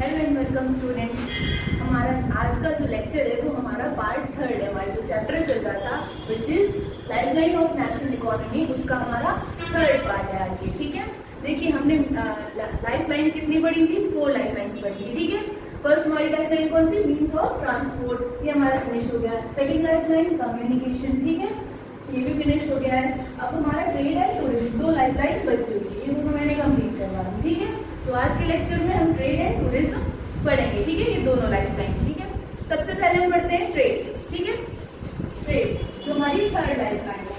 Hello and welcome students. हमारा आज का जो लेक्चर है वो हमारा पार्ट 3 है। हमारा जो चैप्टर चल रहा था which is lifeline of national economy, उसका हमारा 3rd पार्ट है आज के। ठीक है, देखिए हमने लाइफलाइन कितनी पढ़ी थी? 4 लाइफलाइंस पढ़ी थी। ठीक है, फर्स्ट हमारी लाइफलाइन कौन सी? मीन्स ऑफ ट्रांसपोर्ट, ये हमारा फिनिश हो गया। सेकेंड लाइफलाइन कम्युनिकेशन, ठीक है, ये भी फिनिश हो गया है। अब हमारा ट्रेड है टूरिज्म, 2 लाइफलाइन बची हुई है, ये दोनों मैंने कंप्लीट करवा दी। ठीक है, तो आज के लेक्चर में हम ट्रेड एंड टूरिज्म पढ़ेंगे। ठीक है, ये दोनों लाइफलाइन। ठीक है, सबसे पहले हम पढ़ते हैं ट्रेड। ठीक है, ट्रेड जो हमारी 3rd लाइफलाइन है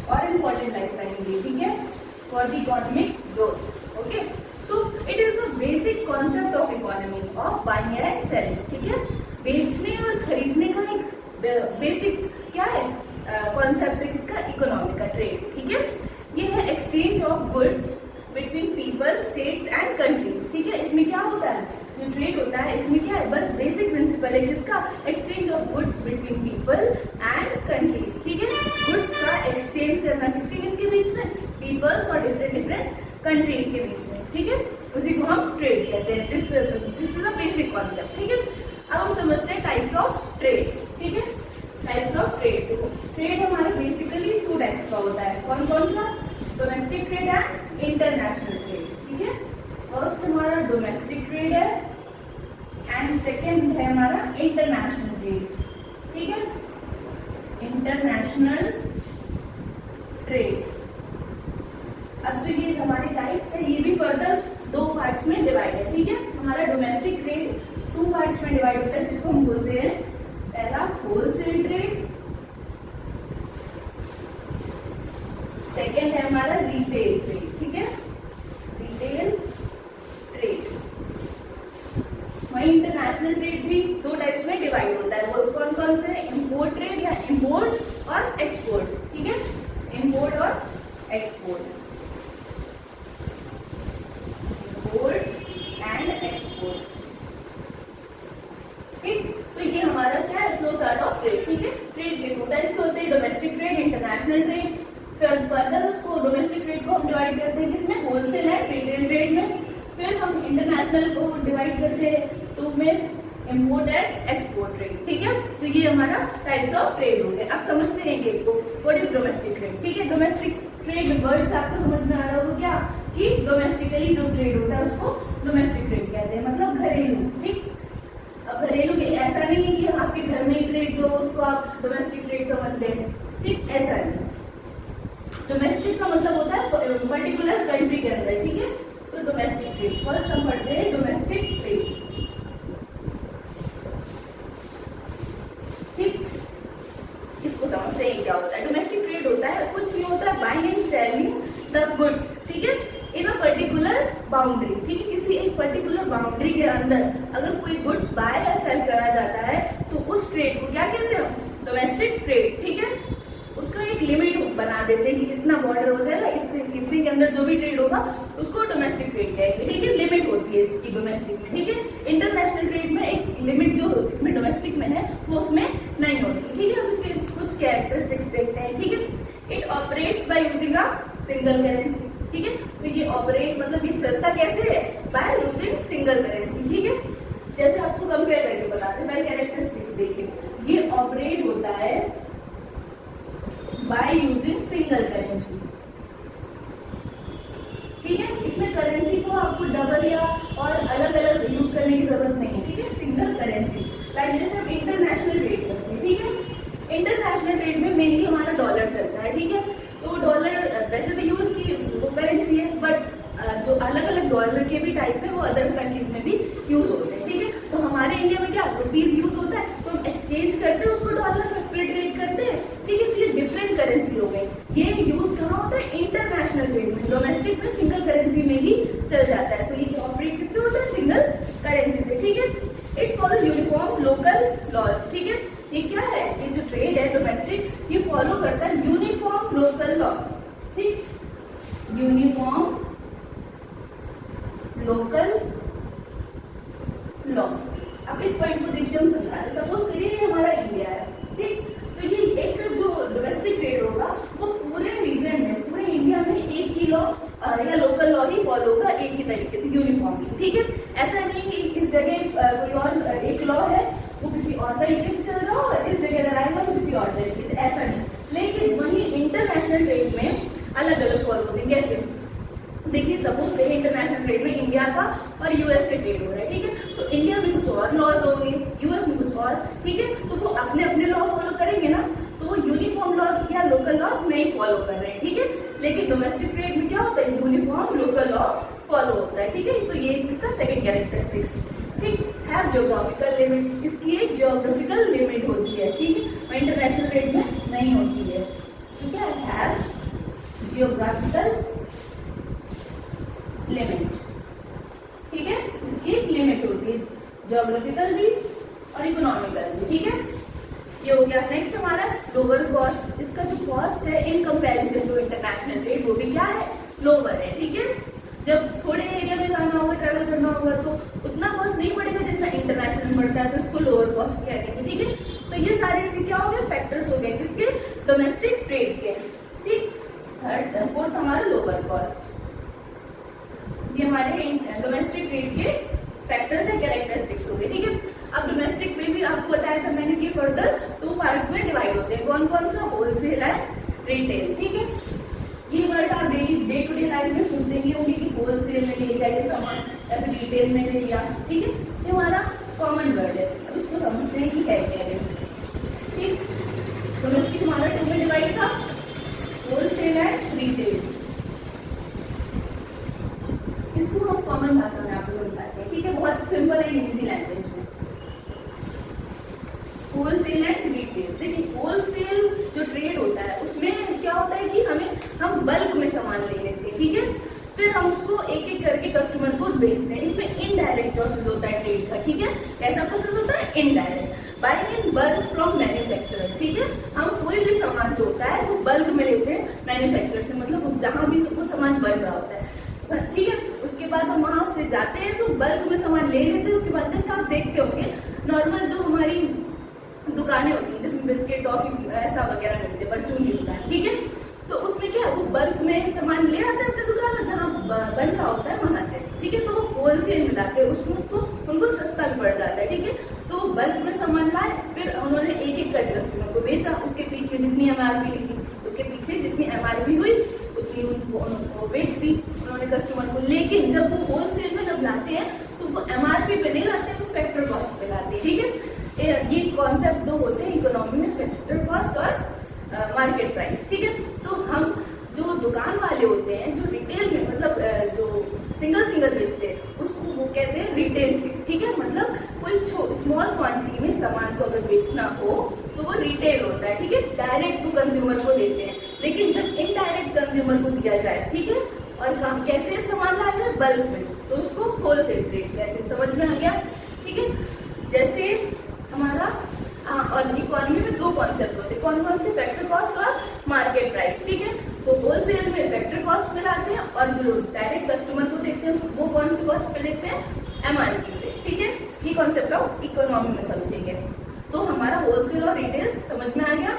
और इम्पोर्टेंट लाइफलाइन भी। ठीक है, for the economic growth. Okay, so it is the basic concept of economy of buying and selling. ठीक है, बेचने और खरीदने का एक बेसिक क्या है कॉन्सेप्ट है किसका? इकोनॉमी का, ट्रेड। ठीक है, ये है exchange of goods between people, states and countries. ठीक है, इसमें क्या होता है? जो ट्रेड होता है इसमें क्या है? बस बेसिक प्रिंसिपल है किसका? Exchange of goods between people and countries. ठीक है, गुड्स का एक्सचेंज करना किसके किसके बीच में? पीपल्स और डिफरेंट कंट्रीज के बीच में। ठीक है, उसी को हम ट्रेड कहते हैं। This is the basic concept. ठीक है, अब हम समझते हैं टाइप्स ऑफ ट्रेड। ठीक है, टाइप्स ऑफ ट्रेड। ट्रेड हमारे बेसिकली 2 टाइप्स का होता है। कौन कौन सा? Domestic trade and international trade. ठीक है, फर्स्ट हमारा डोमेस्टिक ट्रेड है एंड सेकेंड है हमारा इंटरनेशनल ट्रेड। ठीक है, इंटरनेशनल ट्रेड। अब जो ये हमारी टाइप्स है ये भी फर्दर 2 पार्ट्स में डिवाइड है। ठीक है, हमारा डोमेस्टिक ट्रेड 2 पार्ट्स में डिवाइड होता है जिसको हम बोलते हैं पहला होलसेल ट्रेड, सेकेंड है हमारा रिटेल ट्रेड। ठीक है, रिटेल ट्रेड। वही इंटरनेशनल ट्रेड भी 2 टाइप्स में डिवाइड होता है। वो कौन कौन से? इंपोर्ट ट्रेड या इंपोर्ट और एक्सपोर्ट। ठीक है, इंपोर्ट और एक्सपोर्ट, इंपोर्ट एंड एक्सपोर्ट। ठीक, तो ये हमारा क्या है? Flow chart of trade. ठीक है, ट्रेड के 2 टाइप्स होते हैं, domestic trade, international trade. Further उसको डोमेस्टिक ट्रेड को हम डिवाइड करते हैं किसमें? होलसेल एंड रिटेल ट्रेड में। फिर हम इंटरनेशनल को डिवाइड करते हैं 2 में, इंपोर्ट एंड एक्सपोर्ट ट्रेड। ठीक है, तो ये हमारा टाइप्स ऑफ ट्रेड हो गए। अब समझते हैं एक को, व्हाट इज डोमेस्टिक ट्रेड। ठीक है, डोमेस्टिक ट्रेड वर्ड से आपको समझ में आ रहा होगा क्या कि डोमेस्टिकली जो ट्रेड होता है उसको डोमेस्टिक ट्रेड कहते हैं, मतलब घरेलू। ठीक, अब घरेलू के ऐसा नहीं है कि आपके घर में ही ट्रेड जो उसको आप डोमेस्टिक ट्रेड समझ लें। ठीक, ऐसा नहीं। डोमेस्टिक का मतलब होता है पर्टिकुलर कंट्री के अंदर। ठीक है, तो डोमेस्टिक ट्रेड फर्स्ट हम पढ़ते हैं डोमेस्टिक ट्रेड। ठीक, इसको समझते हैं क्या होता है। डोमेस्टिक ट्रेड होता है कुछ नहीं होता है buying and selling the goods. ठीक है, इन अ पर्टिकुलर बाउंड्री। ठीक है, किसी एक पर्टिकुलर बाउंड्री के अंदर अगर कोई गुड्स बाय या सेल करा जाता है तो उस ट्रेड को क्या कहते हैं? Domestic trade. ठीक है, उसका एक लिमिट बना देते हैं कि इतना बॉर्डर हो जाएगा, इतने के अंदर जो भी ट्रेड होगा उसको डोमेस्टिक ट्रेड कहेंगे। ठीक है, लिमिट होती है इसकी डोमेस्टिक में। ठीक है, इंटरनेशनल ट्रेड में एक लिमिट जो इसमें डोमेस्टिक में है वो उसमें नहीं होती। ठीक है, अब इसके कुछ कैरेक्टरिस्टिक्स देखते हैं। ठीक है, it operates by using a single currency. ठीक है, तो ये ऑपरेट मतलब ये चलता कैसे है? By using single currency. ठीक है, जैसे आपको कंपेयर करके बताते हैं, बाय कैरेक्टरिस्टिक्स देखिए, ये ऑपरेट होता है बाय यूजिंग सिंगल करेंसी। ठीक है, इसमें करेंसी को आपको डबल या और अलग अलग यूज करने की जरूरत नहीं है। ठीक है, सिंगल करेंसी। लाइक जैसे हम इंटरनेशनल ट्रेड करते हैं। ठीक है, इंटरनेशनल ट्रेड में मेनली हमारा डॉलर चलता है। ठीक है, तो डॉलर वैसे तो यूज की वो करेंसी है, बट जो अलग अलग डॉलर के भी टाइप है वो अदर कंट्रीज में भी यूज होते हैं। ठीक है, तो हमारे इंडिया में क्या रुपीज यूज होता है, तो हम एक्सचेंज करते हैं उसको डॉलर में, फिर ट्रेड करते हैं। ठीक है, तो ये डिफरेंट करेंसी हो गई। ये यूज कहाँ होता है? इंटरनेशनल ट्रेड में। डोमेस्टिक में सिंगल करेंसी में ही चल जाता है। तो ये ऑपरेट किससे होता है? सिंगल करेंसी से। ठीक है, it follow uniform local laws. ठीक है, ये क्या है? ये जो ट्रेड है डोमेस्टिक, ये फॉलो करता है यूनिफॉर्म लोकल लॉ। ठीक, यूनिफॉर्म लोकल लॉ। अब इस पॉइंट को देखिए, हम समझा रहे। सपोज करिए ये हमारा इंडिया है। ठीक, तो ये एक जो डोमेस्टिक ट्रेड होगा वो पूरे रीजन में, पूरे इंडिया में एक ही लॉ या लोकल लॉ ही फॉलो होगा एक ही तरीके से यूनिफॉर्मली। ठीक है, जगह कोई और एक लॉ है वो किसी और तरीके से चल रहा हो, इस जगह लगाएगा तो किसी और तरीके से, ऐसा नहीं। लेकिन वही इंटरनेशनल ट्रेड में अलग अलग फॉलो होते हैं। कैसे? देखिए सपोज देखिए इंटरनेशनल ट्रेड में इंडिया का और यूएस के ट्रेड हो रहा है, ठीक है, तो इंडिया में कुछ और लॉज होंगे, यूएस में कुछ और, ठीक है, तो वो अपने अपने लॉ फॉलो करेंगे ना, तो वो यूनिफॉर्म लॉ या लोकल लॉ नहीं फॉलो कर रहे हैं, ठीक है। लेकिन डोमेस्टिक ट्रेड में क्या होता है, यूनिफॉर्म लोकल लॉ फॉलो होता है, ठीक है। तो ये इसका सेकंड कैरेक्टरिस्टिक्स, ठीक है। ज्योग्राफिकल लिमिट, इसकी एक ज्योग्राफिकल लिमिट होती है, ठीक है, और इंटरनेशनल ट्रेड में नहीं होती है, ठीक है। हैव जियोग्राफिकल लिमिट, ठीक है, इसकी एक लिमिट होती है, ज्योग्राफिकल भी और इकोनॉमिकल भी, ठीक है। ये हो गया। नेक्स्ट हमारा लोअर कॉस्ट, इसका जो कॉस्ट है in comparison to international trade वो भी क्या है, लोअर है, ठीक है। जब थोड़े एरिया में जाना होगा, ट्रैवल करना होगा तो उतना कॉस्ट नहीं पड़ेगा जितना इंटरनेशनल पड़ता है, तो इसको लोअर कॉस्ट कह देंगे, ठीक है। तो ये सारे ऐसे क्या हो गए, फैक्टर्स हो गए किसके, डोमेस्टिक ट्रेड के, ठीक। थर्ड फोर्थ हमारा लोअर कॉस्ट, ये हमारे डोमेस्टिक ट्रेड के फैक्टर्स है, कैरेक्टरिस्टिक्स हो गए, ठीक है। अब डोमेस्टिक में भी आपको बताया था मैंने कि फर्दर 2 पार्ट्स में डिवाइड होते हैं, कौन कौन सा, होलसेल एंड रिटेल, ठीक है। ये वर्ड आप daily day to day life में सुनते ही होंगे कि होलसेल में ले जाइए सामान या फिर रिटेल में ले लिया, ठीक है, ये हमारा कॉमन वर्ड है। अब इसको समझते हैं कि है क्या है, ठीक। डोमेस्टिक हमारा 2 में डिवाइड था, होलसेल एंड रिटेल, इसको हम कॉमन भाषा में आपको समझाते हैं, ठीक है, बहुत सिंपल एंड इजी लैंग्वेज में। होलसेल एंड रिटेल, देखिए होलसेल जो ट्रेड होता है उसमें क्या होता है कि हम बल्क में सामान ले लेते हैं, ठीक है, फिर हम उसको एक एक करके कस्टमर को बेचते हैं। इसमें इनडायरेक्ट प्रोसेस होता है ट्रेड का, ठीक है। कैसा प्रोसेस होता है, indirect, buying in bulk from manufacturer, ठीक है। हम कोई भी सामान जो होता है वो बल्क में लेते हैं मैन्युफैक्चरर से, मतलब जहाँ भी वो सामान बन रहा होता है, ठीक है। उसके बाद हम वहां से जाते हैं तो बल्क में सामान ले लेते हैं। उसके बाद जैसे आप देखते होंगे नॉर्मल जो हमारी दुकानें होती हैं जिसमें बिस्किट टॉफी ऐसा वगैरह मिलते हैं, परचून की दुकान, ठीक है, तो उसमें क्या वो बल्क में सामान ले आते हैं अपने दुकान में जहाँ बन रहा होता है वहां से, ठीक है। तो वो होलसेल में लाते हैं, उसमें उसको उनको सस्ता भी पड़ जाता है, ठीक है। तो बल्क में सामान लाए, फिर उन्होंने एक एक करके कस्टमर को बेचा, उसके पीछे जितनी MRP ली थी उसके पीछे जितनी MRP हुई उतनी उनको बेच दी उन्होंने कस्टमर को। लेकिन जब वो होलसेल में जब लाते हैं तो वो MRP पे नहीं लाते, वो फैक्टर कॉस्ट पे लाते हैं, ठीक है। ये कॉन्सेप्ट दो होते हैं इकोनॉमी में, फैक्टर कॉस्ट और मार्केट प्राइस, ठीक है। तो हम जो दुकान वाले होते हैं जो रिटेल में मतलब जो सिंगल बेचते हैं उसको वो कहते हैं रिटेल ट्रेड, ठीक है। मतलब कोई स्मॉल क्वांटिटी में सामान को अगर बेचना हो तो वो रिटेल होता है, ठीक है, डायरेक्ट टू कंज्यूमर को देते हैं। लेकिन जब इनडायरेक्ट कंज्यूमर को दिया जाए, ठीक है, और काम कैसे सामान लाया जाए, बल्क में, तो उसको होलसेल ट्रेड कहते हैं। समझ में आ गया, ठीक है। जैसे हमारा और इकोनॉमी में 2 कॉन्सेप्ट होते हैं, कौन कौन से, फैक्टर कॉस्ट और मार्केट प्राइस, ठीक है। तो होलसेल में फैक्टर कॉस्ट पे लाते हैं और जो डायरेक्ट कस्टमर को देते हैं वो कौन सी कॉस्ट पे लेते हैं, MRP पे, ठीक है। ये कॉन्सेप्ट आप इकोनॉमी में समझेंगे। तो हमारा होलसेल और रिटेल समझ में आ गया,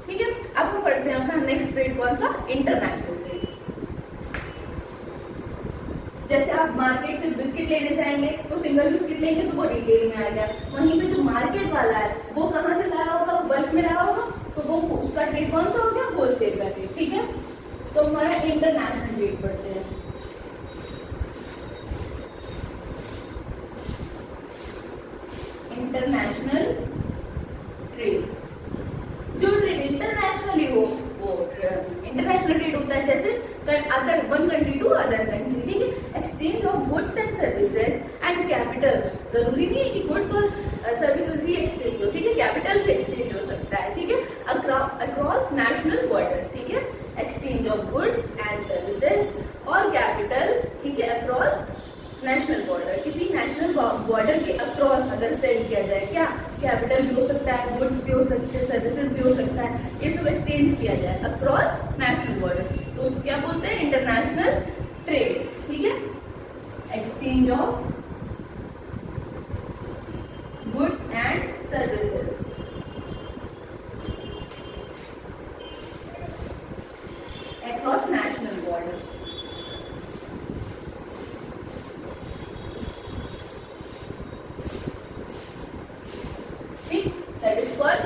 ठीक है। अब हम पढ़ते हैं अपना नेक्स्ट ट्रेड कौन सा, इंटरनेशनल ट्रेड। जैसे आप मार्केट से बिस्किट लेने जाएंगे तो सिंगल बिस्किट लेंगे तो वो रिटेल में आ गया। वहीं पे जो मार्केट वाला है वो कहाँ से लाया होगा, बल्क में लाया होगा, तो वो उसका ट्रेड कौन सा हो गया, होलसेल का ट्रेड, ठीक है। तो हमारा इंटरनेशनल ट्रेड पढ़ते हैं। इंटरनेशनल ट्रेड, जो ट्रेड इंटरनेशनली हो वो इंटरनेशनल ट्रेड होता है, जैसे other one country to other country, ठीक है। Exchange of goods and services and capitals, जरूरी नहीं है कि गुड्स और सर्विसेज ही एक्सचेंज हो, ठीक है, कैपिटल भी एक्सचेंज हो सकता है, ठीक है, अक्रॉस नेशनल बॉर्डर, ठीक है। Exchange of goods and services और कैपिटल, ठीक है, अक्रॉस नेशनल बॉर्डर, किसी नेशनल बॉर्डर के अक्रॉस अगर सेल किया जाए, क्या कैपिटल भी हो सकता है, गुड्स भी हो सकते हैं, सर्विसेज भी हो सकता है, ये सब एक्सचेंज किया जाए अक्रॉस नेशनल बॉर्डर, तो उसको क्या बोलते हैं, इंटरनेशनल ट्रेड, ठीक है। Exchange of goods and services across national border.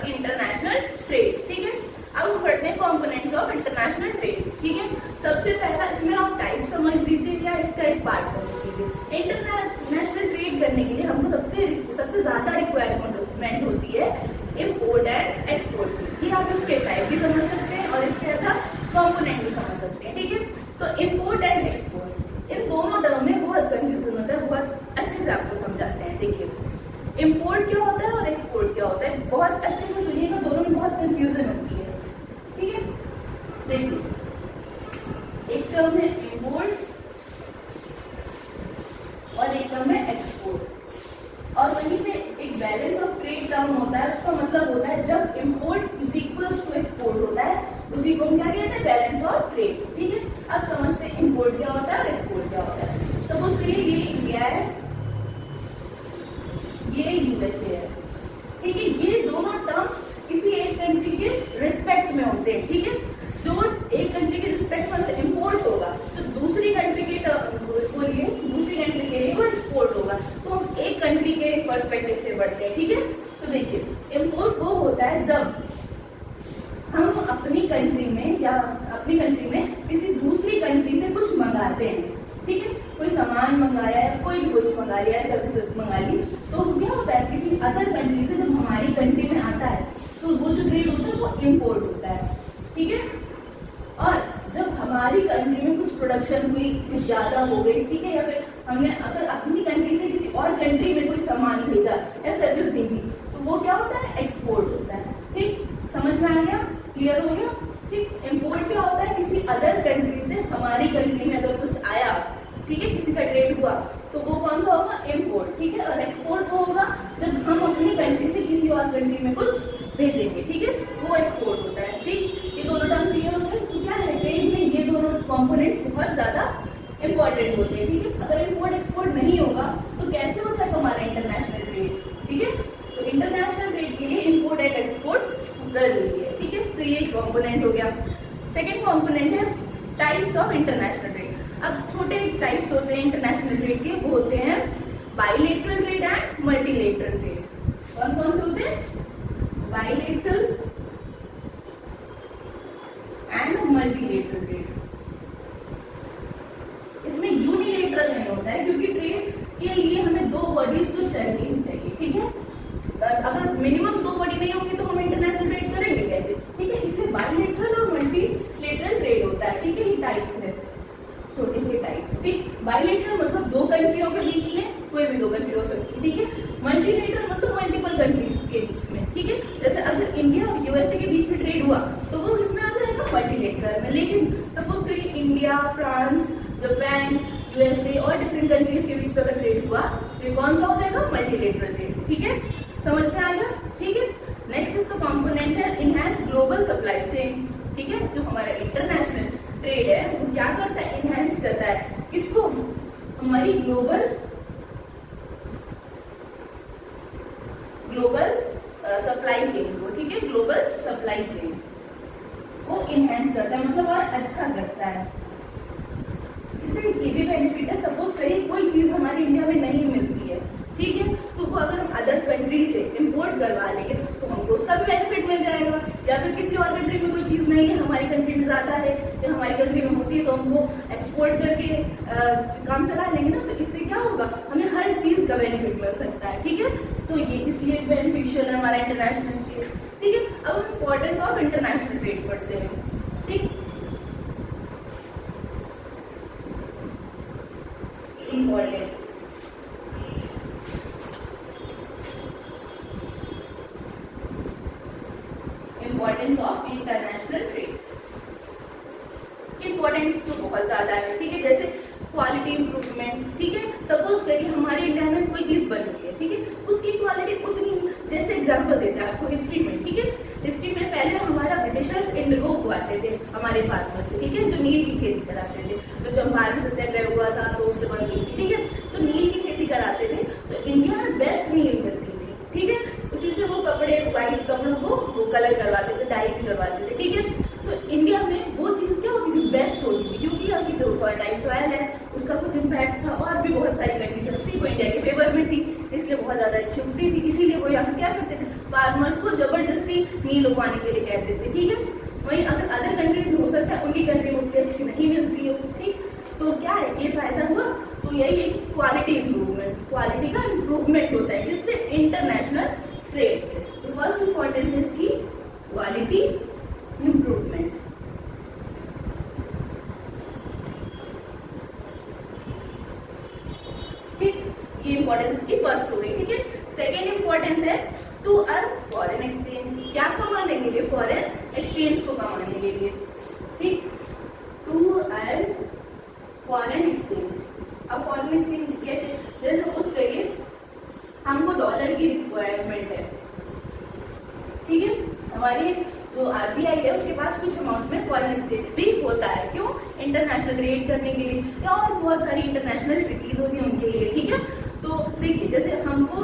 International trade. ठीक है, अब हम पढ़ते हैं कंपोनेंट्स ऑफ इंटरनेशनल ट्रेड। ठीक है, सबसे पहला इसमें आप टाइप समझ लीजिए या इसका एक पार्ट समझ लीजिए। इंटरनेशनल ट्रेड करने के लिए हमको सबसे ज्यादा रिक्वायरमेंट होती है इम्पोर्ट एंड एक्सपोर्ट की। आप इसके टाइप भी समझ सकते हैं और इसके ऐसा कंपोनेंट भी समझ सकते हैं। ठीक है, तो इम्पोर्ट एंड एक्सपोर्ट इन दोनों टर्म में बहुत कंफ्यूजन होता है, बहुत अच्छे से आपको समझाते हैं। देखिए, इम्पोर्ट क्या होता है और एक्सपोर्ट क्या होता है, बहुत अच्छे से सुनिएगा, दोनों में बहुत कंफ्यूजन होती है। ठीक है, देखिए, एक टर्म है इम्पोर्ट और एक टर्म है एक्सपोर्ट, और वहीं पे एक बैलेंस ऑफ ट्रेड टर्म होता है। उसका मतलब होता है जब import is equals to export होता है, उसी को हम क्या कहते हैं, बैलेंस ऑफ ट्रेड। ठीक है, अब समझते हैं इम्पोर्ट क्या होता है और एक्सपोर्ट क्या होता है। सपोज करिए ये इंडिया है, ये यूएसए है। ठीक है, ये दोनों टर्म्स किसी एक कंट्री के रिस्पेक्ट में होते हैं। ठीक है, जो एक कंट्री के रिस्पेक्ट में अगर इम्पोर्ट होगा तो दूसरी कंट्री के लिए दूसरी कंट्री के लिए वो एक्सपोर्ट होगा। तो हम एक कंट्री के पर्सपेक्टिव से बढ़ते हैं। ठीक है, तो देखिए, इम्पोर्ट वो होता है जब हम अपनी कंट्री में किसी दूसरी कंट्री से कुछ मंगाते हैं। ठीक है, कोई सामान मंगाया है, कोई भी कुछ मंगा लिया है, सर्विसेज मंगा ली, तो क्या होता है किसी अदर कंट्री से जब हमारी कंट्री में आता है तो वो जो ट्रेड होता है वो इम्पोर्ट होता है। ठीक है, और जब हमारी कंट्री में कुछ प्रोडक्शन हुई, कुछ ज्यादा हो गई, ठीक है, या फिर हमने अगर अपनी कंट्री से किसी और कंट्री में कोई सामान भेजा या सर्विस भेजी, तो वो क्या होता है, एक्सपोर्ट होता है। ठीक, समझ में आ गया, क्लियर हो गया। ठीक, इम्पोर्ट क्या होता है, किसी अदर कंट्री से हमारी कंट्री में अगर कुछ आया, ठीक है, किसी का ट्रेड हुआ, तो वो कौन सा होगा, इम्पोर्ट। ठीक है, और एक्सपोर्ट वो होगा जब हम अपनी कंट्री से किसी और कंट्री में कुछ भेजेंगे। ठीक है, वो एक्सपोर्ट होता है। ठीक, ये दोनों टर्म क्लियर हो गए। तो क्या है, ट्रेड में ये दोनों कंपोनेंट्स बहुत ज्यादा इंपॉर्टेंट होते हैं। ठीक है, अगर इम्पोर्ट एक्सपोर्ट नहीं होगा तो कैसे हो जाएगा हमारा इंटरनेशनल ट्रेड। ठीक है, तो इंटरनेशनल ट्रेड के लिए इम्पोर्ट एंड एक्सपोर्ट जरूरी है। ठीक है, तो ये कंपोनेंट हो गया। सेकेंड कंपोनेंट है टाइप्स ऑफ इंटरनेशनल ट्रेड। अब छोटे टाइप्स होते हैं इंटरनेशनल ट्रेड के, वो होते हैं bilateral trade and multilateral trade. कौन कौन से होते हैं, बाइलेटरल एंड मल्टीलेटरल ट्रेड। इसमें यूनिलेटरल नहीं होता है, क्योंकि ट्रेड के लिए हमें दो बॉडीज तो चाहिए ही चाहिए। ठीक है, अगर मिनिमम दो बॉडी नहीं होगी तो हम इंटरनेशनल ट्रेड करेंगे कैसे। ठीक है, इसलिए बाइलेटरल और मल्टीलेटरल ट्रेड होता है। ठीक है, ये टाइप्स है, छोटे से टाइप्स। ठीक, बाइलेटरल मतलब दो कंट्रियों के बीच में कोई भी दो कंट्री हो सकती है। ठीक है, मल्टीलेटरल मतलब मल्टीपल कंट्रीज के बीच में। ठीक है, जैसे अगर इंडिया और यूएसए के बीच में ट्रेड हुआ तो वो इसमें आ जाएगा मल्टीलेटरल में। लेकिन सपोज करिए इंडिया, फ्रांस, जापान, यूएसए और डिफरेंट कंट्रीज के बीच में अगर ट्रेड हुआ तो ये कौन सा हो जाएगा, मल्टीलेटरल ट्रेड। ठीक है, समझ में आएगा। ठीक है, नेक्स्ट इसका कंपोनेंट है इनहैंस ग्लोबल सप्लाई चेन। ठीक है, जो हमारा इंटरनेशनल ट्रेड है वो क्या करता है, इनहैंस करता है किसको, हमारी ग्लोबल सप्लाई चेन को। ठीक है, ग्लोबल सप्लाई चेन को इनहैंस करता है, मतलब और अच्छा करता है। इससे ये भी बेनिफिट है, सपोज करिए कोई चीज हमारी इंडिया में नहीं मिलती है, ठीक है, तो वो अगर हम अदर कंट्री से इंपोर्ट करवा लेंगे तो हमको उसका भी बेनिफिट मिल जाएगा। या फिर किसी और कंट्री में कोई चीज नहीं है, हमारी कंट्री में ज्यादा है या हमारी कंट्री में होती है, तो हम वो एक्सपोर्ट करके काम चला लेंगे ना, तो इससे क्या होगा, हमें हर चीज का बेनिफिट मिल सकता है। ठीक है, तो ये इसलिए बेनिफिशियल है हमारा इंटरनेशनल ट्रेड। ठीक है, अब हम इम्पोर्टेंस ऑफ इंटरनेशनल ट्रेड पढ़ते हैं। ठीक, importance, importance of international trade. Importance तो बहुत ज्यादा है। ठीक है, जैसे क्वालिटी इंप्रूवमेंट। ठीक है, सपोज करिए हमारे इंडिया में कोई चीज बन रही है, ठीक है, उसकी क्वालिटी उतनी, जैसे एग्जांपल देते हैं आपको हिस्ट्री में। ठीक है, हिस्ट्री में पहले हमारा ब्रिटिशर्स इंडिगो उगाते थे हमारे फार्मर से। ठीक है, जो नील की खेती कराते थे, तो चंपारण सत्याग्रह हुआ था तो उससे बन गई थी। ठीक है, तो नील की खेती कराते थे तो इंडिया में बेस्ट नील मिलती थी। ठीक है, उसी से वो कपड़े, व्हाइट कपड़ों को वो कलर करवाते थे, डाई भी करवाते थे। ठीक है, तो इंडिया में वो चीज क्या होती थी, बेस्ट होती थी, क्योंकि यहाँ की जो फर्टाइल सॉइल है उसका कुछ इम्पैक्ट था और भी बहुत सारी कंडीशन थी वो इंडिया के फेवर में थी, इसलिए बहुत ज़्यादा अच्छी उगती थी, इसीलिए वो यहाँ क्या करते थे, फार्मर्स को जबरदस्ती नील उगवाने के लिए कहते थे, ठीक है। वहीं अगर अदर कंट्रीज में हो सकता है उनकी कंट्री में उतनी अच्छी नहीं मिलती हो, ठीक। तो क्या है ये फायदा हुआ, तो यही है कि क्वालिटी इंप्रूवमेंट, क्वालिटी का इंप्रूवमेंट होता है जिससे इंटरनेशनल ट्रेड से। तो फर्स्ट इंपॉर्टेंस है इसकी क्वालिटी इंप्रूवमेंट। ठीक, ये इंपॉर्टेंस की फर्स्ट हो गई, ठीक है। सेकेंड इंपॉर्टेंस है टू अर्न फॉरेन एक्सचेंज, क्या कमाने के लिए, फॉरेन एक्सचेंज को कमाने के लिए, ठीक। To earn foreign exchange. अब फॉरेन एक्सचेंज कैसे, जैसे सपोज करिए हमको डॉलर की रिक्वायरमेंट है, ठीक है। हमारी जो आरबीआई है उसके पास कुछ अमाउंट में फॉरेन एक्सचेंज भी होता है, क्यों, इंटरनेशनल ट्रेड करने के लिए या और बहुत सारी इंटरनेशनल ट्रीटीज होती है उनके लिए, ठीक है। तो देखिए जैसे हमको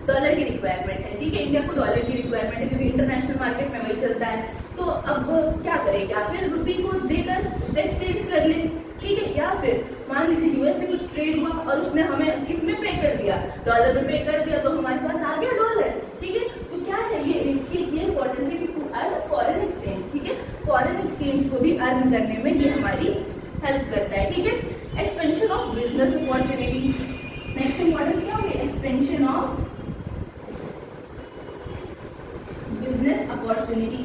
डॉलर की रिक्वायरमेंट है, ठीक है, इंडिया को डॉलर की रिक्वायरमेंट है क्योंकि इंटरनेशनल मार्केट में वही चलता है। तो अब क्या करें, या फिर रुपी को देकर उससे एक्सचेंज कर लें, ठीक है, या फिर मान लीजिए यूएस से कुछ ट्रेड हुआ और उसने हमें किस में पे कर दिया, डॉलर में पे कर दिया, तो हमारे पास आ गया डॉलर, ठीक है। तो क्या है ये इसकी ये इंपॉर्टेंस है कि टू अर्न फॉरेन एक्सचेंज, ठीक है, फॉरेन एक्सचेंज को भी अर्न करने में ये हमारी हेल्प करता है, ठीक है। Expansion of business opportunity, next importance क्या होगी, एक्सपेंशन ऑफ बिजनेस अपॉर्चुनिटी।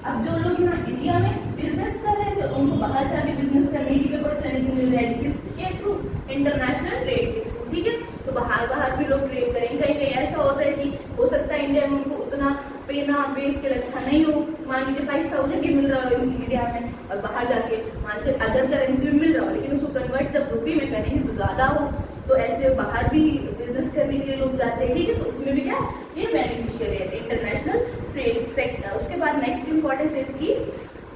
अब जो लोग यहाँ इंडिया में बिजनेस कर रहे थे उनको बाहर जाके बिजनेस करने की भी अपॉर्चुनिटी मिल जाएगी, किसके थ्रू, इंटरनेशनल ट्रेड के थ्रू, ठीक है। तो बाहर भी लोग ट्रेड करेंगे, कहीं कहीं ऐसा होता है कि हो सकता है इंडिया में उनको उतना पे ना बेस के अच्छा नहीं हो, मान लीजिए 5000 ही मिल रहा हो इंडिया में और बाहर जाके मान लीजिए अदर करेंसी में मिल रहा हो, लेकिन उसको कन्वर्ट जब रुपये में करेंगे तो ज़्यादा हो, तो ऐसे बाहर भी बिजनेस करने के लिए लोग जाते हैं, ठीक है। तो उसमें भी क्या ये बेनिफिशियल है इंटरनेशनल ट्रेड सेक्टर। उसके बाद नेक्स्ट इंपॉर्टेंस है इसकी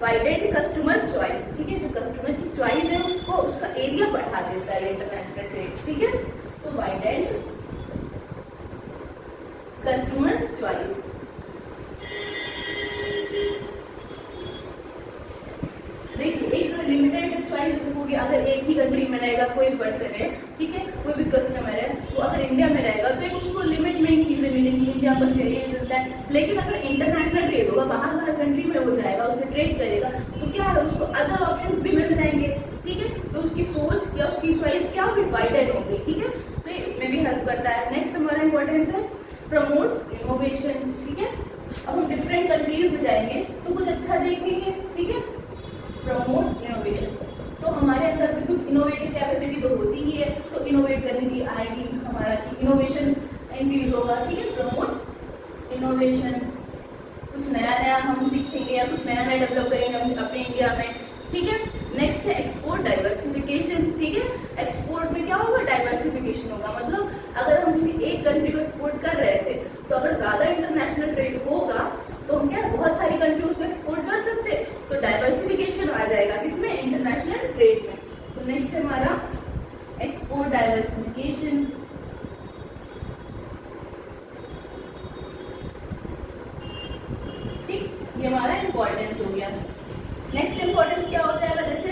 वाइडेड कस्टमर चॉइस, ठीक है, जो कस्टमर की चॉइस है उसको उसका एरिया बढ़ा देता है इंटरनेशनल ट्रेड, ठीक है। तो वाइडेड कस्टमर चॉइस, देखिए एक लिमिटेड चॉइस होगी, अगर एक ही कंट्री में रहेगा कोई पर्सन है, ठीक है, कोई भी कस्टमर है, वो अगर इंडिया में रहेगा तो एक उसको लिमिट में ही चीजें मिलेंगी, इंडिया बस यही मिलता है। लेकिन अगर इंटरनेशनल ट्रेड होगा, बाहर कंट्री में वो जाएगा, उसे ट्रेड करेगा, तो क्या है उसको अदर ऑप्शंस भी मिल जाएंगे, ठीक है। तो उसकी सोच या उसकी चॉइस क्या होगी, वाइडेड होगी, ठीक है। तो इसमें भी हेल्प करता है। नेक्स्ट हमारा इंपॉर्टेंस है प्रमोट्स इनोवेशन, ठीक है। अब हम डिफरेंट कंट्रीज में जाएंगे तो कुछ अच्छा देखेंगे, ठीक है, प्रमोट इनोवेशन। तो हमारे अंदर भी कुछ इनोवेटिव कैपेसिटी तो होती ही है, तो इनोवेट करने की आएगी हमारा कि इनोवेशन इंक्रीज होगा, ठीक है। प्रमोट इनोवेशन, कुछ नया हम सीखेंगे या कुछ नया डेवलप करेंगे हम अपने इंडिया में, ठीक है। नेक्स्ट है एक्सपोर्ट डाइवर्सिफिकेशन, ठीक है। एक्सपोर्ट में क्या होगा, डाइवर्सिफिकेशन होगा, मतलब अगर हम किसी एक कंट्री को एक्सपोर्ट कर रहे थे तो अगर ज्यादा इंटरनेशनल ट्रेड होगा तो हम क्या बहुत सारी कंट्रीज को एक्सपोर्ट कर सकते, तो डाइवर्सिफिकेशन आ जाएगा किसमें, इंटरनेशनल ट्रेड में। तो नेक्स्ट है हमारा एक्सपोर्ट डाइवर्सिफिकेशन, ठीक, ये हमारा इंपॉर्टेंस हो गया। नेक्स्ट इंपॉर्टेंस क्या हो जाएगा, जैसे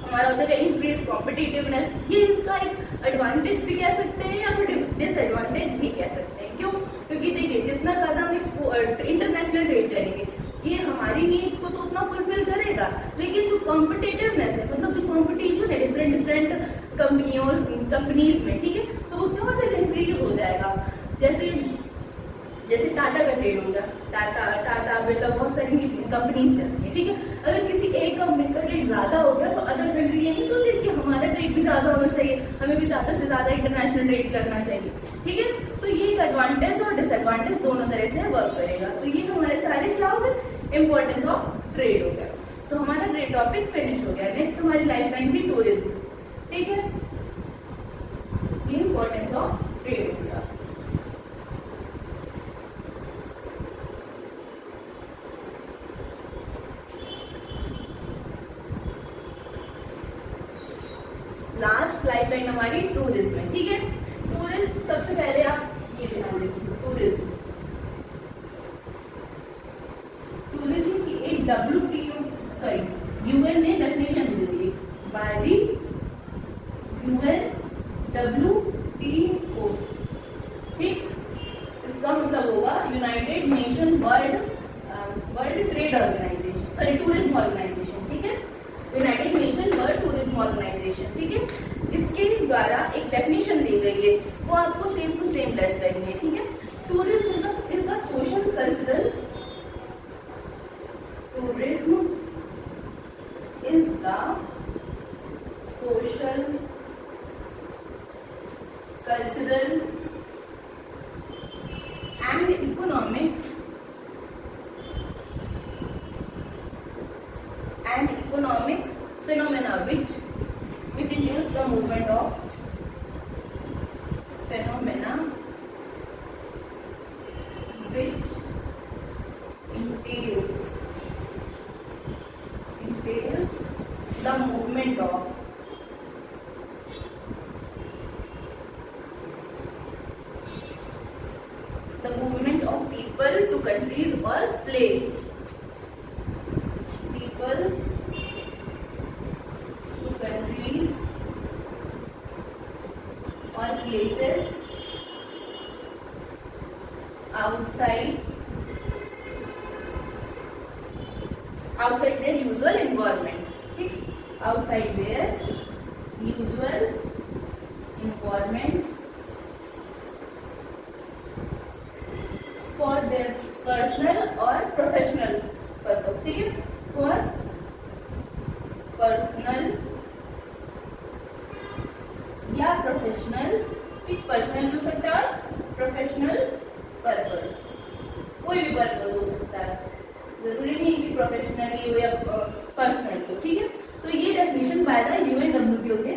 हमारा हो जाएगा इंक्रीज कॉम्पिटिटिवनेस, ये इसका एक एडवांटेज भी कह सकते हैं या फिर डिसएडवांटेज भी कह सकते हैं, क्यों, क्योंकि देखिए जितना ज्यादा हम इंटरनेशनल ट्रेड करेंगे ये हमारी नीड्स को तो उतना फुलफिल करेगा, लेकिन जो कॉम्पिटिटिवनेस है, मतलब जो कॉम्पिटिशन है डिफरेंट कंपनीज में, ठीक है, तो वो क्या हो जाएगा, इंक्रीज हो जाएगा। जैसे टाटा का ट्रेड होगा, टाटा बिरला बहुत सारी कंपनीज चलती है, ठीक है। अगर किसी एक कंपनी का रेट ज्यादा हो गया तो अदर कंट्री ये नहीं सोचे कि हमारा रेट भी ज्यादा होना चाहिए, हमें भी ज्यादा से ज्यादा इंटरनेशनल ट्रेड करना चाहिए, ठीक है। तो ये एक एडवांटेज और डिसएडवांटेज दोनों तरह से वर्क करेगा। तो ये हमारे सारे क्या हो गए, इंपॉर्टेंस ऑफ ट्रेड हो गया। तो हमारा ट्रेड टॉपिक फिनिश हो गया। नेक्स्ट हमारी लाइफ लाइन थी टूरिज्म, ठीक है, ये इंपॉर्टेंस ऑफ ट्रेड हो गया। लास्ट लाइफ लाइन हमारी टूरिज्म है, ठीक है। टूरिज्म सबसे पहले आप ये ध्यान रखिए, टूरिज्म की एक UN ने डेफिनेशन दी है बाय दी UN WTO, ठीक। इसका मतलब होगा United Nation World Trade Organisation, sorry tourism organisation, ठीक है, United Nation World Tourism organisation, ठीक है। इसके द्वारा एक डेफिनेशन दी गई है, वो आपको सेम टू सेम लर्न करनी है, ठीक है। Tourism is the social cultural, tourism is the social, cultural and economic phenomena which entails the movement of phenomena which entails the movement of people to countries or place, people to countries or places outside their usual environment, ठीक, outside their usual environment for their personal or professional purpose, ठीक है, for personal या professional, ठीक, personal हो सकता है और professional purpose, कोई भी पर्पस हो सकता है, जरूरी नहीं कि प्रोफेशनली हो या पर्सनल हो, ठीक है। तो ये डेफिनेशन बाय द UNWTO के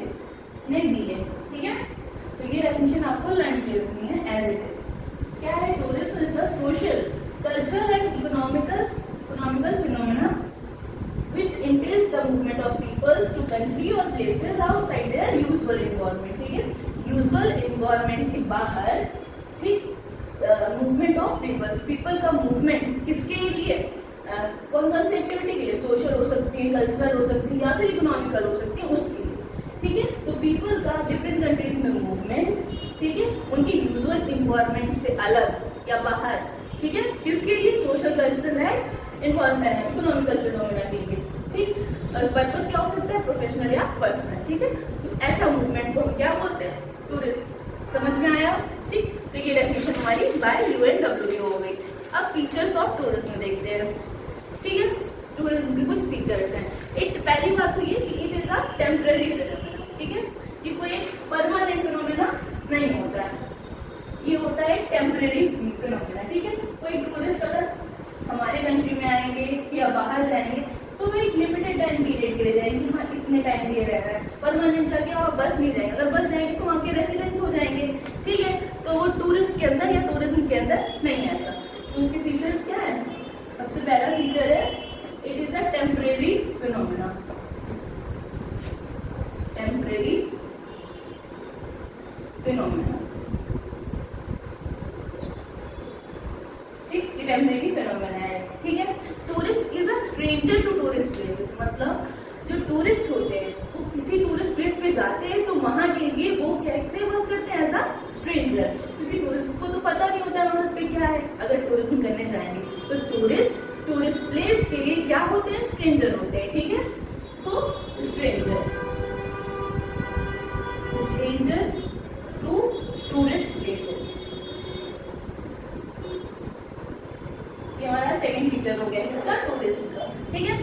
ने दी है, ठीक है। तो ये डेफिनेशन आपको लर्न करनी है एज इट इज। क्या है? Tourism is the social, cultural and economical phenomena which entails the movement of peoples to country or places outside their usual environment, ठीक है। यूजुअल एनवायरनमेंट के बाहर, ठीक, मूवमेंट ऑफ पीपल का मूवमेंट किसके लिए, कौन कौन सी एक्टिविटी के लिए, सोशल हो सकती है, कल्चरल हो सकती है या फिर इकोनॉमिकल हो सकती है, उसके लिए, ठीक है। तो पीपल का डिफरेंट कंट्रीज में मूवमेंट, ठीक है, उनके यूजुअल एनवायरनमेंट से अलग या बाहर, ठीक है, किसके लिए, social cultural and involvement, economical phenomena के लिए, ठीक। पर्पस क्या हो सकता है, प्रोफेशनल या पर्सनल, ठीक है। तो ऐसा मूवमेंट को हम क्या बोलते हैं, टूरिज्म। समझ में आया, ठीक। तो ये डेफिनेशन हमारी बाय UNWTO हो गई। अब फीचर्स ऑफ टूरिज्म देखते हैं, ठीक है। टूरिज्म के कुछ फीचर्स हैं। एक पहली बात तो ये कि it is a temporary phenomena, ठीक है। ये कोई एक परमानेंट फिनोमेना नहीं होता है, ये होता है टेम्पररी फिनोमेना, ठीक है। कोई टूरिस्ट अगर हमारे कंट्री में आएंगे या बाहर जाएंगे तो वो एक लिमिटेड टाइम पीरियड के लिए जाएंगे, हाँ इतने टाइम लिए रह रहा है, परमानेंट करके वहाँ बस नहीं जाएंगे, अगर बस जाएंगे तो वहाँ के रेसिडेंट्स हो जाएंगे, ठीक है। तो वो टूरिस्ट के अंदर या टूरिज्म के अंदर नहीं आएगा। तो उसके फीचर्स क्या है? सबसे पहला फीचर है it is a temporary phenomena, temporary phenomena, ठीक, टेम्परेरी फिनोमेना है, ठीक है। Tourist is a stranger to tourist places, मतलब जो टूरिस्ट होते हैं वो किसी टूरिस्ट प्लेस पे जाते हैं तो वहां के लिए वो कैसे वर्क करते हैं, एज अ स्ट्रेंजर, क्योंकि टूरिस्ट को तो पता नहीं होता है वहां पे क्या है अगर टूरिज्म करने जाएंगे। तो टूरिस्ट प्लेस के लिए क्या होते हैं, स्ट्रेंजर होते हैं, ठीक है। तो स्ट्रेंजर टू टूरिस्ट प्लेसेस, ये हमारा सेकंड फीचर हो गया इसका टूरिज्म का, ठीक है।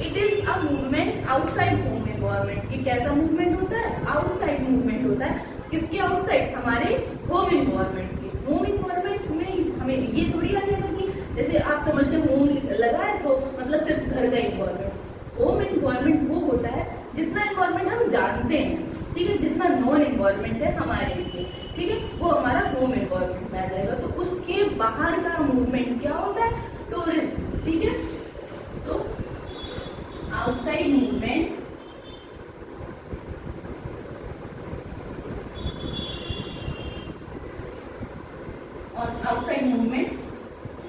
It is a movement outside home environment, ये कैसा मूवमेंट होता है, आउटसाइड मूवमेंट होता है, किसके आउटसाइड, हमारे होम एनवायरनमेंट के। होम एनवायरनमेंट में हमें ये थोड़ी आ जाएगा कि जैसे आप समझ लें होम लगा है तो मतलब सिर्फ घर का एनवायरनमेंट। होम एनवायरनमेंट वो होता है जितना एनवायरनमेंट हम जानते हैं, ठीक है, जितना नॉन एनवायरनमेंट है हमारे लिए, ठीक है, वो हमारा होम एनवायरनमेंट में आ जाएगा। तो उसके बाहर का मूवमेंट क्या होता है, टूरिज्म, ठीक है। तो आउटसाइड मूवमेंट और outside movement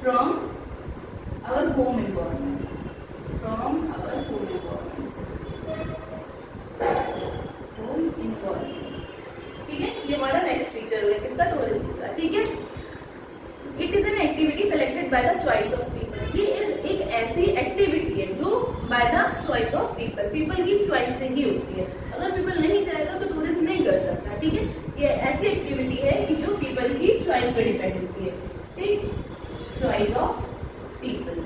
from our home environment, from our home environment, ठीक है, ये हमारा नेक्स्ट फीचर हो गया किसका, टूरिज्म का। ठीक है, it is an activity selected by the choice of people. ये एक ऐसी एक्टिविटी है जो by the choice of people, people की चॉइस से ही होती है। अगर पीपल नहीं चाहेगा तो टूरिज्म नहीं कर सकता। ठीक है, ये ऐसी एक्टिविटी है कि जो पीपल की चॉइस पर डिपेंड होती है। ठीक, चॉइस ऑफ पीपल।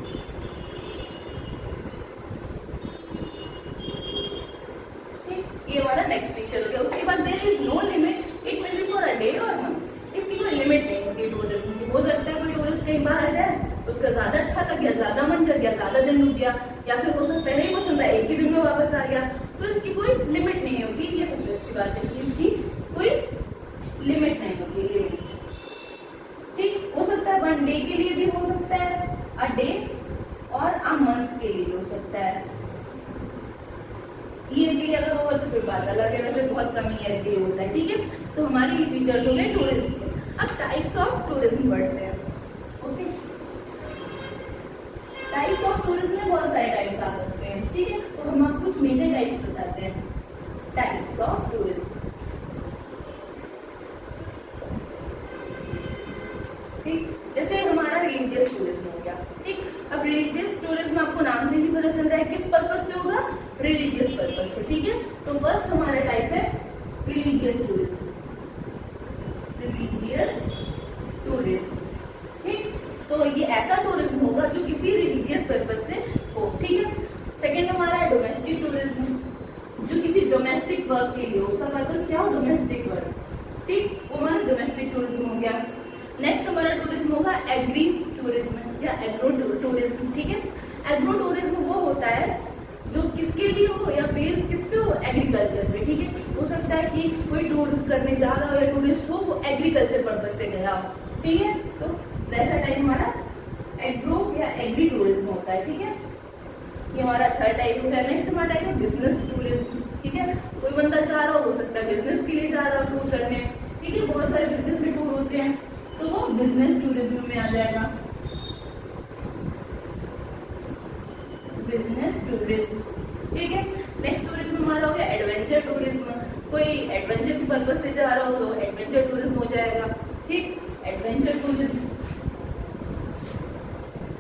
ये हमारा नेक्स्ट फीचर हो गया। उसके बाद there is no limit, it will be for a day और मंथ। इसकी कोई लिमिट नहीं होती टूरिज्म की। हो सकता है कोई टूरिस्ट कहीं बाहर जाए, उसका ज्यादा अच्छा लग गया, ज्यादा मन कर गया, ज्यादा दिन रुक गया, या फिर हो सकता है नहीं पसंद आया, एक ही दिन में वापस आ गया। तो इसकी कोई लिमिट नहीं होती। ये सबसे अच्छी बात है कि इसकी कोई लिमिट नहीं होती, लिमिट। ठीक, हो सकता है 1 डे के लिए भी हो सकता है, अ डे, और अ मंथ के लिए भी हो सकता है। ईयर के लिए अगर होगा तो फिर बात अलग है, वैसे बहुत कम ईयर के लिए होता है। ठीक है, तो हमारे ये फीचर्स हो गए टूरिज्म के। अब टाइप्स ऑफ टूरिज्म बढ़ते हैं। ओके, टाइप्स ऑफ टूरिज्म में बहुत सारे टाइप्स आ सकते हैं। ठीक है, तो हम आपको कुछ मेजर टाइप्स बताते हैं, टाइप्स ऑफ टूरिज्म। ठीक, जैसे हमारा रिलीजियस टूरिज्म हो गया। ठीक, अब रिलीजियस टूरिज्म आपको नाम से ही पता चल रहा है किस पर्पज से होगा, रिलीजियस पर्पज से। ठीक है, तो फर्स्ट हमारा टाइप है रिलीजियस टूरिज्म, रिलीजियस टूरिज्म। ठीक, तो ये ऐसा टूरिज्म होगा जो किसी रिलीजियस पर्पज से हो। ठीक है, सेकंड हमारा है डोमेस्टिक टूरिज्म, जो किसी डोमेस्टिक वर्क के लिए, उसका पर्पज क्या हो, डोमेस्टिक वर्क। ठीक, वो हमारा डोमेस्टिक टूरिज्म हो गया। नेक्स्ट हमारा टूरिज्म होगा एग्री टूरिज्म या एग्रो टूरिज्म। ठीक है, एग्रो टूरिज्म वो होता है जो किसके लिए हो या बेस्ड किस पे हो, एग्रीकल्चर पे। ठीक है, हो सकता है कि कोई टूर करने जा रहा हो या टूरिस्ट हो, वो एग्रीकल्चर पर्पज से गया हो। ठीक है, तो वैसा टाइप हमारा एग्रो या एग्री टूरिज्म होता है। ठीक है, ये हमारा थर्ड टाइप होगा। नेक्स्ट हमारा टाइप है बिजनेस टूरिज्म। ठीक है, कोई बंदा जा रहा हो सकता है बिजनेस के लिए जा रहा हो टूर करने। ठीक है, बहुत सारे बिजनेस में टूर होते हैं, तो वो बिजनेस टूरिज्म में आ जाएगा, बिजनेस टूरिज्म। ठीक है, नेक्स्ट टूरिज्म हमारा हो गया एडवेंचर टूरिज्म। कोई एडवेंचर के पर्पज से जा रहा हो तो एडवेंचर टूरिज्म हो जाएगा। ठीक, एडवेंचर टूरिज्म,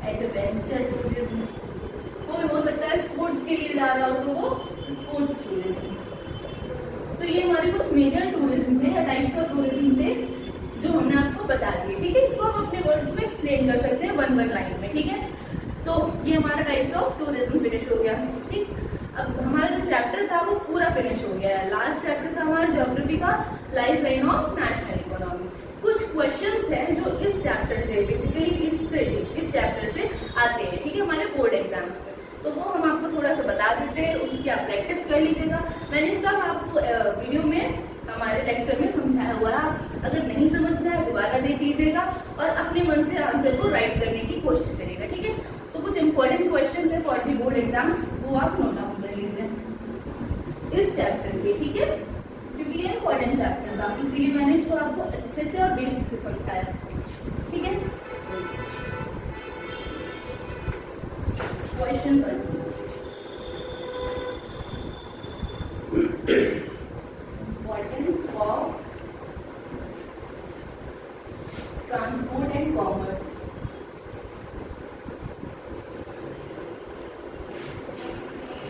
एडवेंचर टूरिज्म। कोई हो सकता है स्पोर्ट्स के लिए जा रहा हो तो वो स्पोर्ट्स टूरिज्म। तो ये हमारे कुछ मेजर टूरिज्म थे या टाइप्स ऑफ टूरिज्म थे जो हमने आपको बता दिए। ठीक है, इसको हम अपने वर्ड्स में एक्सप्लेन कर सकते हैं 1 लाइन में। ठीक है, तो ये हमारा टाइप्स ऑफ टूरिज्म फिनिश हो गया। ठीक, अब हमारा जो चैप्टर था वो पूरा फिनिश हो गया है। लास्ट चैप्टर था हमारा ज्योग्राफी का life line of national economy. कुछ क्वेश्चंस हैं जो इस चैप्टर से, बेसिकली इस चैप्टर से आते हैं। ठीक है, हमारे बोर्ड एग्जाम्स में, तो वो हम आपको थोड़ा सा बता देते हैं, उसकी आप प्रैक्टिस कर लीजिएगा। मैंने सब आपको वीडियो में हमारे लेक्चर में समझाया हुआ है। अगर नहीं समझना है दोबारा देख लीजिएगा और अपने मन से आंसर को राइट करने की कोशिश करिएगा। ठीक है, तो कुछ इंपॉर्टेंट क्वेश्चंस है फॉर दी बोर्ड एग्जाम्स, वो आप नोट डाउन कर लीजिए इस चैप्टर के। ठीक है, क्योंकि ये इंपॉर्टेंट चैप्टर था, इसीलिए मैंने इसको आपको अच्छे से और बेसिक से समझाया। ठीक है, question 1, importance of transport and commerce.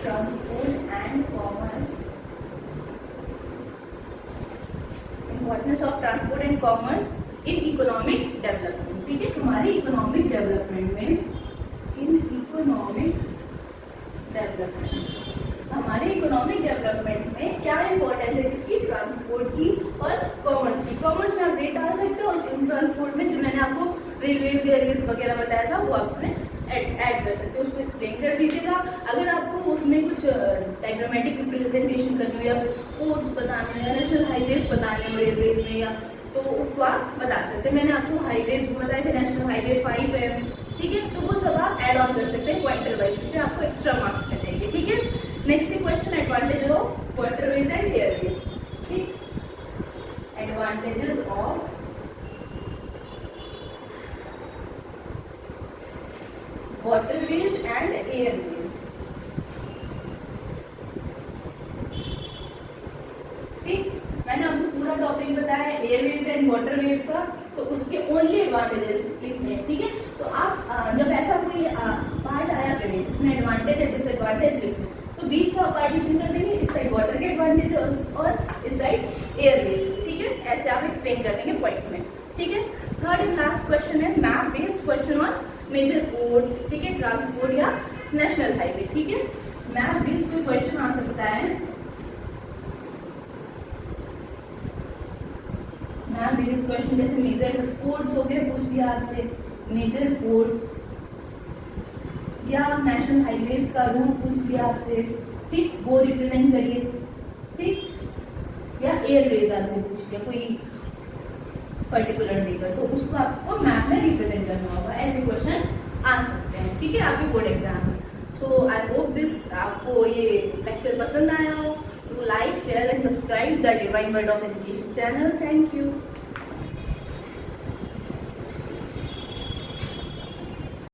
Transport and commerce. Importance of transport and commerce in economic development. ठीक है, हमारे इकोनॉमिक डेवलपमेंट में, इन इकोनॉमिक डेवलपमेंट, हमारे इकोनॉमिक डेवलपमेंट में क्या इंपॉर्टेंस है किसकी, ट्रांसपोर्ट की और कॉमर्स की। कॉमर्स में आप रेट डाल सकते हो और ट्रांसपोर्ट में जो मैंने आपको रेलवेज एयरवेज वगैरह बताया था वो आप उसमें ऐड कर सकते हो, उसको एक्सप्लेन कर दीजिएगा। अगर आपको उसमें कुछ डायग्रामेटिक रिप्रेजेंटेशन करनी हो या फिर पोर्ट्स बताने हो या नेशनल हाईवेज बताने हो रेलवेज में, या तो उसको आप बता सकते हैं। मैंने आपको हाईवेज बताए थे, नेशनल हाईवे 5 है। ठीक है, तो वो सब आप ऐड ऑन कर सकते हैं पॉइंटर वाइज, जिससे आपको एक्स्ट्रा मार्क्स मिलेंगे। ठीक है, next question, advantage of waterways and airways. ठीक, advantages of waterways and airways. ठीक, मैंने आपको पूरा टॉपिक टॉपिक बताया है एयरवेज एंड वाटरवेज का, तो उसके ओनली एडवांटेजेस लिखने हैं, ठीक है। तो आप जब ऐसा कोई पार्ट आया करे जिसमें एडवांटेज है डिसएडवांटेज लिखना, तो बीच का पार्टीशन कर देंगे, इस साइड वाटर के एडवांटेज और इस साइड एयरवेज, ठीक है। ऐसे आप एक्सप्लेन कर देंगे पॉइंट में, ठीक है। थर्ड एंड लास्ट क्वेश्चन है map based question on major roads, ठीक है, ट्रांसपोर्ट या नेशनल हाईवे, ठीक है। मैप बेस्ड कोई क्वेश्चन आ सकता है, मैप बेस्ड क्वेश्चन जैसे मेजर रोड्स हो गए, पूछ लिया आपसे मेजर रोड्स, या नेशनल हाईवेज का रूट पूछ लिया आपसे, ठीक, वो रिप्रेजेंट करिए, ठीक, या एयरवेज आपसे पूछ लिया कोई पर्टिकुलर देकर, तो उसको आपको मैप में रिप्रेजेंट करना होगा। ऐसे क्वेश्चन आ सकते हैं, ठीक है, आपके बोर्ड एग्जाम में। सो आई होप दिस आपको ये लेक्चर पसंद आया हो। Do like, share and subscribe the divine word of education channel. Thank you.